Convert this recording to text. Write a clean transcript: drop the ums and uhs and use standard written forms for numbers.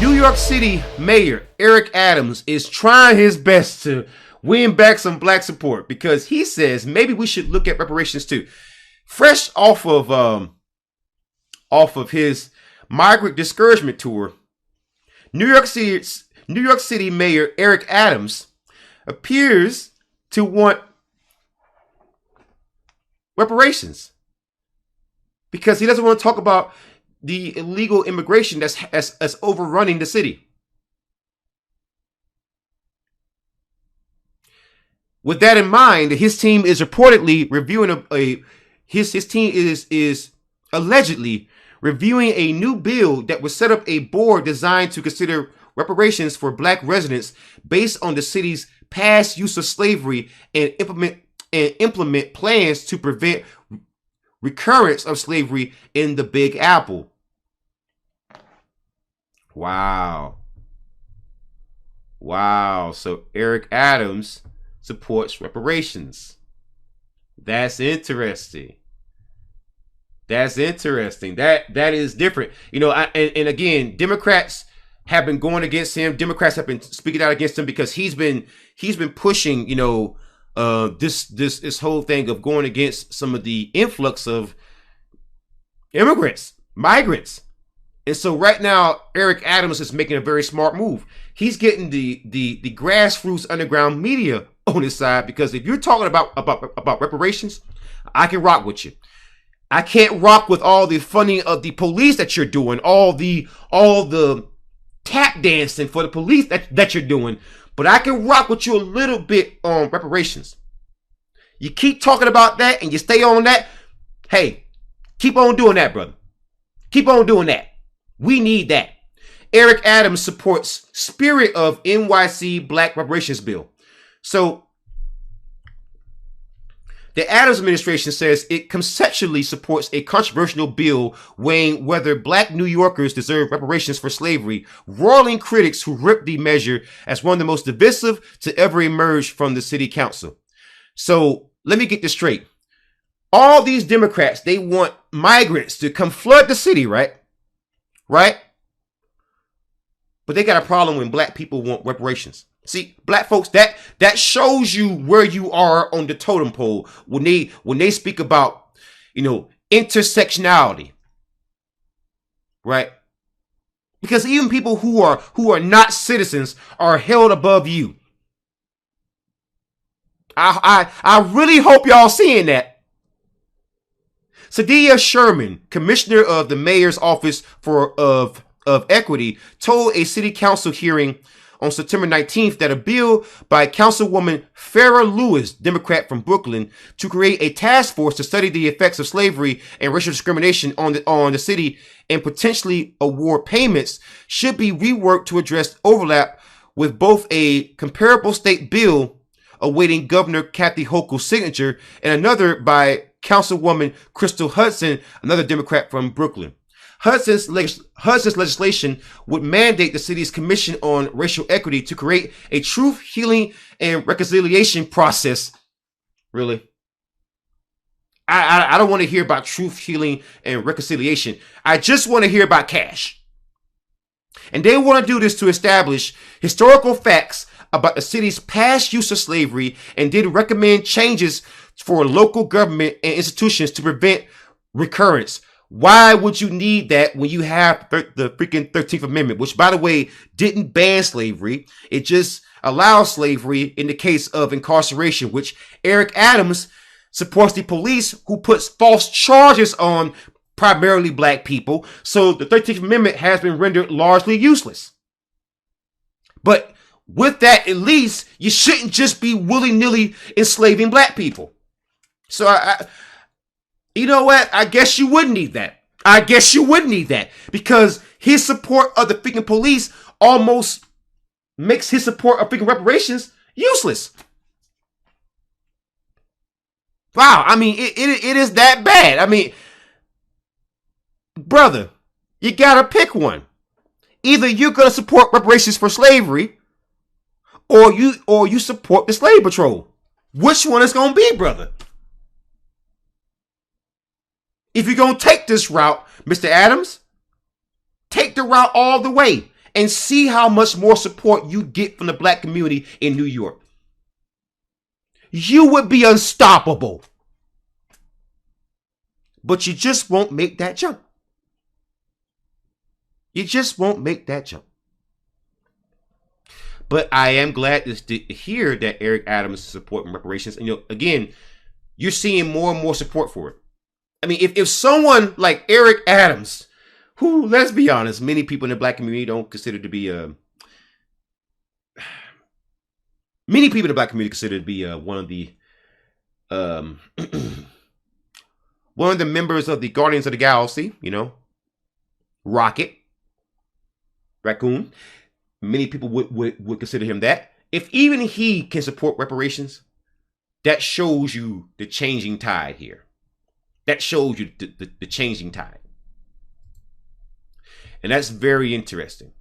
New York City Mayor Eric Adams is trying his best to win back some black support because he says maybe we should look at reparations too. Fresh off of his migrant discouragement tour, New York City Mayor Eric Adams appears to want reparations because he doesn't want to talk about the illegal immigration that's overrunning the city. With that in mind, his team is reportedly reviewing his team is allegedly reviewing a new bill that would set up a board designed to consider reparations for black residents based on the city's past use of slavery and implement plans to prevent recurrence of slavery in the Big Apple. Wow. So Eric Adams supports reparations. That's interesting. That is different. And again, Democrats have been going against him. Democrats have been speaking out against him because he's been pushing, this whole thing of going against some of the influx of migrants. And so right now, Eric Adams is making a very smart move. He's getting the grassroots underground media on his side because if you're talking about reparations, I can rock with you. I can't rock with all the funding of the police that you're doing, all the tap dancing for the police that you're doing, but I can rock with you a little bit on reparations. You keep talking about that and you stay on that. Hey, keep on doing that, brother. Keep on doing that. We need that. Eric Adams supports spirit of NYC Black Reparations Bill. So the Adams administration says it conceptually supports a controversial bill weighing whether black New Yorkers deserve reparations for slavery, roiling critics who ripped the measure as one of the most divisive to ever emerge from the city council. So let me get this straight. All these Democrats, they want migrants to come flood the city, right? Right? But they got a problem when black people want reparations. See, black folks, that shows you where you are on the totem pole when they speak about, intersectionality. Right? Because even people who are not citizens are held above you. I really hope y'all seeing that. Sadia Sherman, commissioner of the mayor's office of equity, told a city council hearing on September 19th that a bill by Councilwoman Farrah Lewis, Democrat from Brooklyn, to create a task force to study the effects of slavery and racial discrimination on the city and potentially award payments should be reworked to address overlap with both a comparable state bill awaiting Governor Kathy Hochul's signature and another by Councilwoman Crystal Hudson, another Democrat from Brooklyn. Hudson's legislation would mandate the city's Commission on Racial Equity to create a truth, healing, and reconciliation process. Really? I don't want to hear about truth, healing, and reconciliation. I just want to hear about cash. And they want to do this to establish historical facts about the city's past use of slavery and did recommend changes for local government and institutions to prevent recurrence. Why would you need that when you have the freaking 13th Amendment, which, by the way, didn't ban slavery? It just allows slavery in the case of incarceration, which Eric Adams supports the police who puts false charges on primarily black people. So the 13th Amendment has been rendered largely useless. But with that, at least, you shouldn't just be willy-nilly enslaving black people. So you know what? I guess you would need that. Because his support of the freaking police almost makes his support of freaking reparations useless. Wow. I mean, it is that bad. I mean, brother, you gotta pick one. Either you're gonna support reparations for slavery or you support the slave patrol. Which one is gonna be, brother? If you're going to take this route, Mr. Adams, take the route all the way and see how much more support you get from the black community in New York. You would be unstoppable. But you just won't make that jump. You just won't make that jump. But I am glad to hear that Eric Adams is supporting reparations. And, again, you're seeing more and more support for it. I mean, if someone like Eric Adams, who, let's be honest, many people in the black community don't consider to be many people in the black community consider to be one of the one of the members of the Guardians of the Galaxy, Rocket, Raccoon. Many people would consider him that. If even he can support reparations, that shows you the changing tide here. That shows you the changing tide. And that's very interesting.